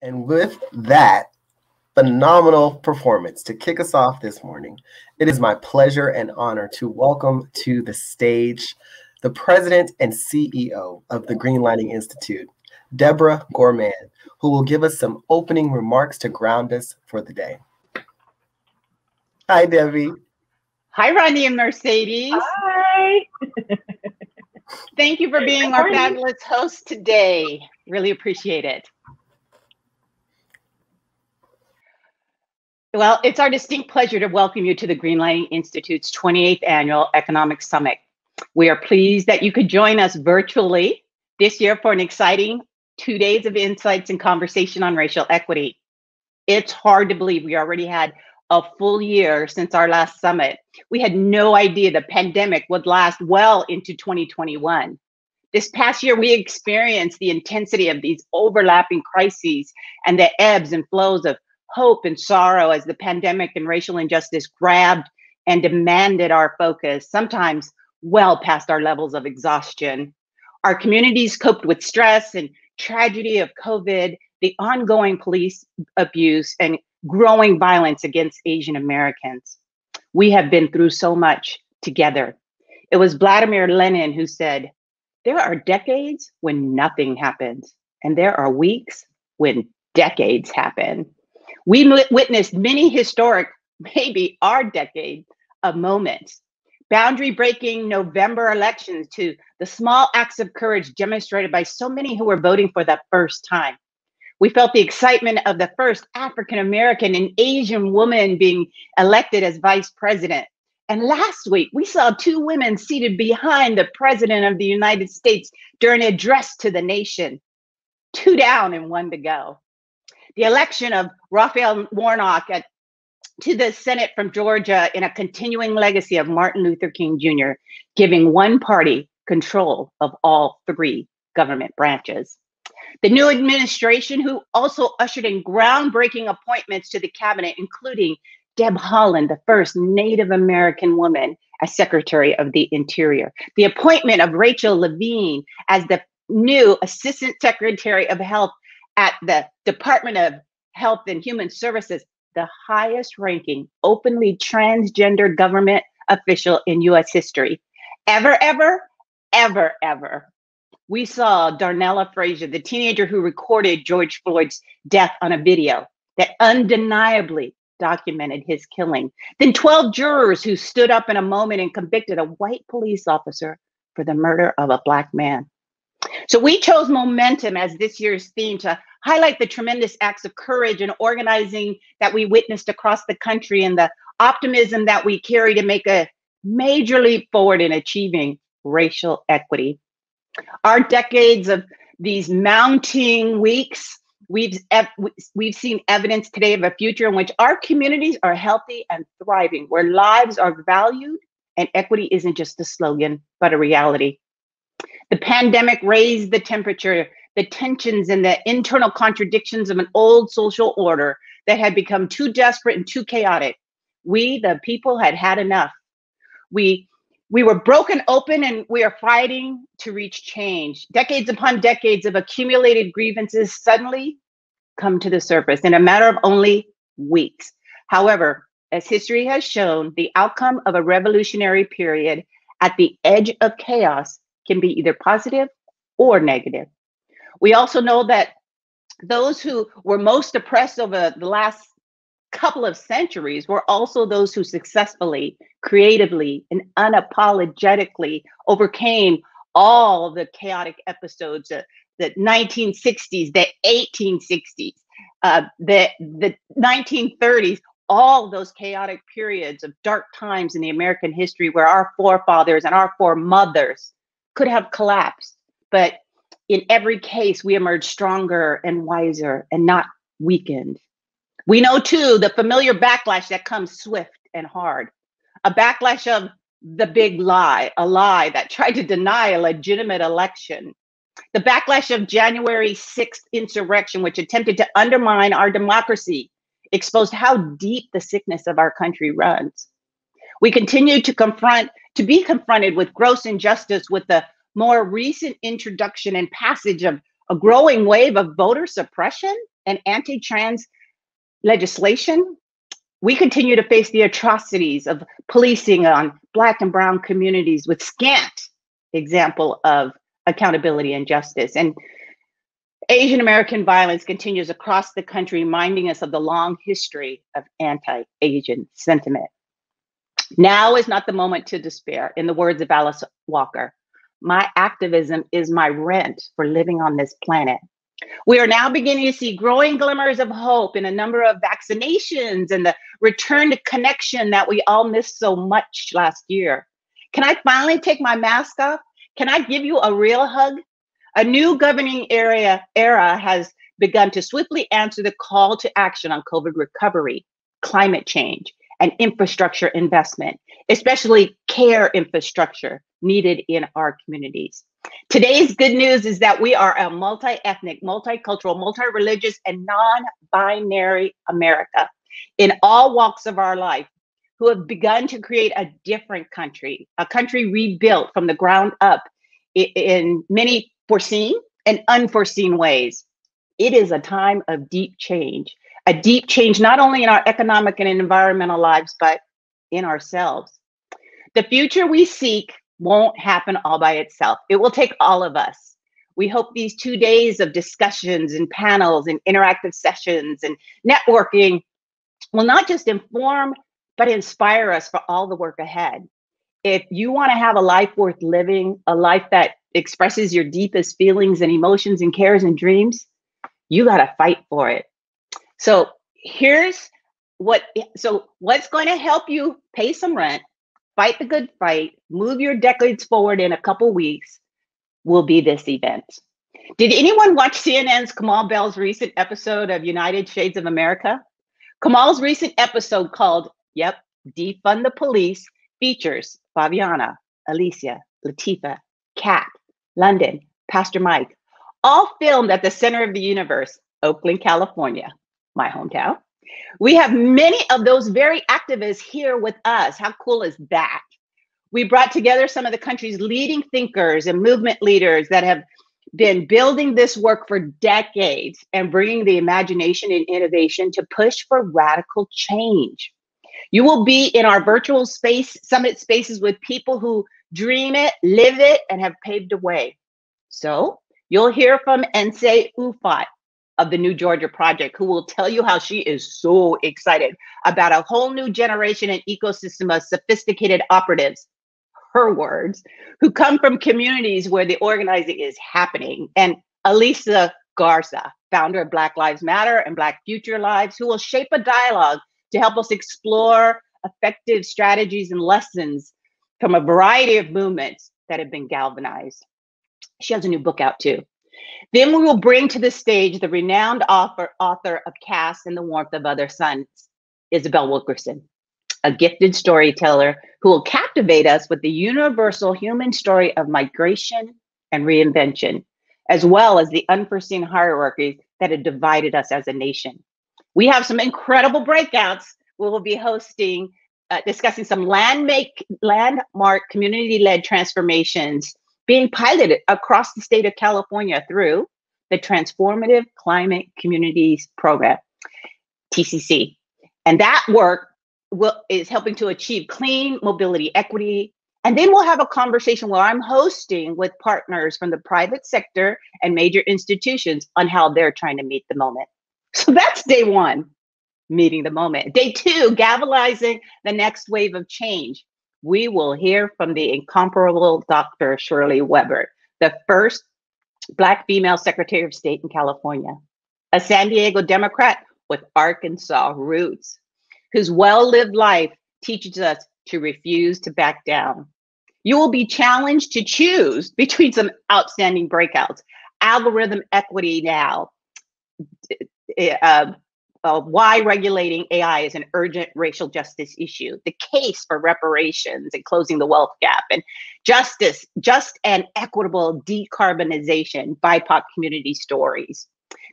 And with that phenomenal performance to kick us off this morning, it is my pleasure and honor to welcome to the stage the President and CEO of the Greenlining Institute, Debra Gore-Mann, who will give us some opening remarks to ground us for the day. Hi, Debbie. Hi, Ronnie and Mercedes. Hi. Thank you for being our fabulous host today. Really appreciate it. Well, it's our distinct pleasure to welcome you to the Greenlining Institute's 28th Annual Economic Summit. We are pleased that you could join us virtually this year for an exciting 2 days of insights and conversation on racial equity. It's hard to believe we already had a full year since our last summit. We had no idea the pandemic would last well into 2021. This past year, we experienced the intensity of these overlapping crises and the ebbs and flows of hope and sorrow as the pandemic and racial injustice grabbed and demanded our focus, sometimes well past our levels of exhaustion. Our communities coped with stress and tragedy of COVID, the ongoing police abuse, and growing violence against Asian Americans. We have been through so much together. It was Vladimir Lenin who said, "There are decades when nothing happens, and there are weeks when decades happen." We witnessed many historic, maybe our decade of moments. Boundary-breaking November elections to the small acts of courage demonstrated by so many who were voting for the first time. We felt the excitement of the first African-American and Asian woman being elected as vice president. And last week, we saw 2 women seated behind the president of the United States during an address to the nation. 2 down and 1 to go. The election of Raphael Warnock to the Senate from Georgia in a continuing legacy of Martin Luther King Jr., giving one party control of all 3 government branches. The new administration, who also ushered in groundbreaking appointments to the cabinet, including Deb Haaland, the first Native American woman as Secretary of the Interior. The appointment of Rachel Levine as the new Assistant Secretary of Health at the Department of Health and Human Services, the highest ranking openly transgender government official in US history. Ever. We saw Darnella Frazier, the teenager who recorded George Floyd's death on a video that undeniably documented his killing. Then 12 jurors who stood up in a moment and convicted a white police officer for the murder of a Black man. So we chose momentum as this year's theme to highlight the tremendous acts of courage and organizing that we witnessed across the country and the optimism that we carry to make a major leap forward in achieving racial equity. Our decades of these mounting weeks, we've seen evidence today of a future in which our communities are healthy and thriving, where lives are valued and equity isn't just a slogan, but a reality. The pandemic raised the temperature, the tensions and the internal contradictions of an old social order that had become too desperate and too chaotic. We, the people, had had enough. We were broken open and we are fighting to reach change. Decades upon decades of accumulated grievances suddenly come to the surface in a matter of only weeks. However, as history has shown, the outcome of a revolutionary period at the edge of chaos can be either positive or negative. We also know that those who were most oppressed over the last couple of centuries were also those who successfully, creatively, and unapologetically overcame all the chaotic episodes, the 1960s, the 1860s, the 1930s, all those chaotic periods of dark times in the American history where our forefathers and our foremothers could have collapsed. But in every case, we emerged stronger and wiser and not weakened. We know, too, the familiar backlash that comes swift and hard, a backlash of the big lie, a lie that tried to deny a legitimate election, the backlash of January 6th insurrection, which attempted to undermine our democracy, exposed how deep the sickness of our country runs. We continue to be confronted with gross injustice with the more recent introduction and passage of a growing wave of voter suppression and anti-trans legislation, we continue to face the atrocities of policing on Black and brown communities with scant example of accountability and justice. And Asian American violence continues across the country, reminding us of the long history of anti-Asian sentiment. Now is not the moment to despair. In the words of Alice Walker, my activism is my rent for living on this planet. We are now beginning to see growing glimmers of hope in a number of vaccinations and the return to connection that we all missed so much last year. Can I finally take my mask off? Can I give you a real hug? A new governing era has begun to swiftly answer the call to action on COVID recovery, climate change, and infrastructure investment, especially care infrastructure needed in our communities. Today's good news is that we are a multi-ethnic, multicultural, multi-religious, and non-binary America in all walks of our life who have begun to create a different country, a country rebuilt from the ground up in many foreseen and unforeseen ways. It is a time of deep change not only in our economic and environmental lives, but in ourselves. The future we seek won't happen all by itself. It will take all of us. We hope these 2 days of discussions and panels and interactive sessions and networking will not just inform, but inspire us for all the work ahead. If you want to have a life worth living, a life that expresses your deepest feelings and emotions and cares and dreams, you got to fight for it. So what's going to help you pay some rent, fight the good fight, move your decades forward in a couple weeks will be this event. Did anyone watch CNN's Kamal Bell's recent episode of United Shades of America? Kamal's recent episode called, Defund the Police features Fabiana, Alicia, Latifah, Kat, London, Pastor Mike, all filmed at the center of the universe, Oakland, California, my hometown. We have many of those very activists here with us. How cool is that? We brought together some of the country's leading thinkers and movement leaders that have been building this work for decades and bringing the imagination and innovation to push for radical change. You will be in our virtual summit spaces with people who dream it, live it, and have paved the way. So you'll hear from Nsé Ufot of the New Georgia Project, who will tell you how she is so excited about a whole new generation and ecosystem of sophisticated operatives, her words, who come from communities where the organizing is happening. And Elisa Garza, founder of Black Lives Matter and Black Future Lives, who will shape a dialogue to help us explore effective strategies and lessons from a variety of movements that have been galvanized. She has a new book out too. Then we will bring to the stage the renowned author of Caste and the Warmth of Other Suns, Isabel Wilkerson, a gifted storyteller who will captivate us with the universal human story of migration and reinvention, as well as the unforeseen hierarchies that have divided us as a nation. We have some incredible breakouts. We will be hosting, discussing some landmark community-led transformations being piloted across the state of California through the Transformative Climate Communities Program, TCC. And that work is helping to achieve clean mobility equity. And then we'll have a conversation where I'm hosting with partners from the private sector and major institutions on how they're trying to meet the moment. So that's day one, meeting the moment. Day two, galvanizing the next wave of change. We will hear from the incomparable Dr. Shirley Weber, the first Black female Secretary of State in California, a San Diego Democrat with Arkansas roots, whose well-lived life teaches us to refuse to back down. You will be challenged to choose between some outstanding breakouts, algorithm equity now, why regulating AI is an urgent racial justice issue, the case for reparations and closing the wealth gap, and just and equitable decarbonization, BIPOC community stories.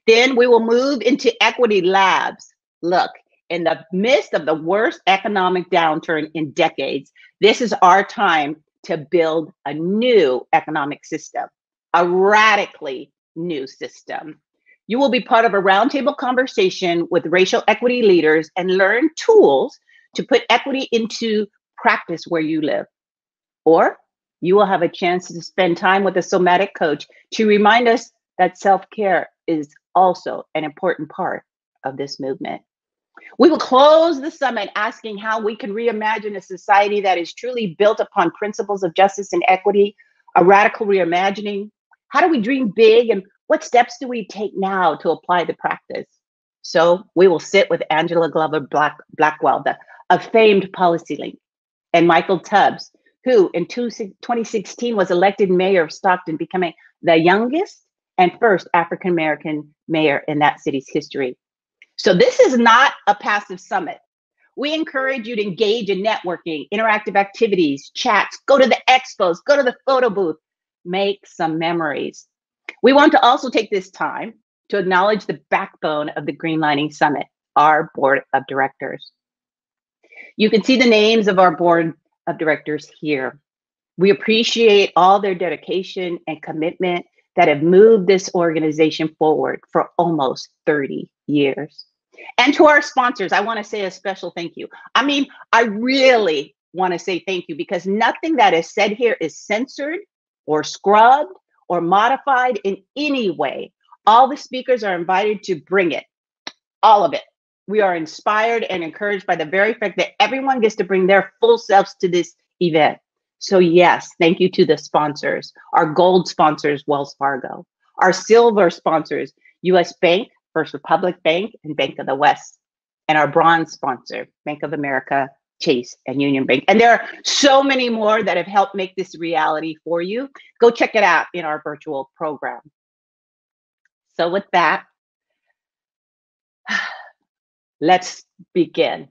Then we will move into equity labs. Look, in the midst of the worst economic downturn in decades, this is our time to build a new economic system, a radically new system. You will be part of a roundtable conversation with racial equity leaders and learn tools to put equity into practice where you live. Or you will have a chance to spend time with a somatic coach to remind us that self-care is also an important part of this movement. We will close the summit asking how we can reimagine a society that is truly built upon principles of justice and equity, a radical reimagining. How do we dream big, and what steps do we take now to apply the practice? So we will sit with Angela Glover Blackwell, a famed policy link, and Michael Tubbs, who in 2016 was elected mayor of Stockton, becoming the youngest and first African-American mayor in that city's history. So this is not a passive summit. We encourage you to engage in networking, interactive activities, chats, go to the expos, go to the photo booth, make some memories. We want to also take this time to acknowledge the backbone of the Greenlining Summit, our board of directors. You can see the names of our board of directors here. We appreciate all their dedication and commitment that have moved this organization forward for almost 30 years. And to our sponsors, I want to say a special thank you. I mean, I really want to say thank you, because nothing that is said here is censored or scrubbed or modified in any way. All the speakers are invited to bring it, all of it. We are inspired and encouraged by the very fact that everyone gets to bring their full selves to this event. So yes, thank you to the sponsors. Our gold sponsors, Wells Fargo. Our silver sponsors, US Bank, First Republic Bank, and Bank of the West. And our bronze sponsor, Bank of America, Chase, and Union Bank. And there are so many more that have helped make this reality for you. Go check it out in our virtual program. So with that, let's begin.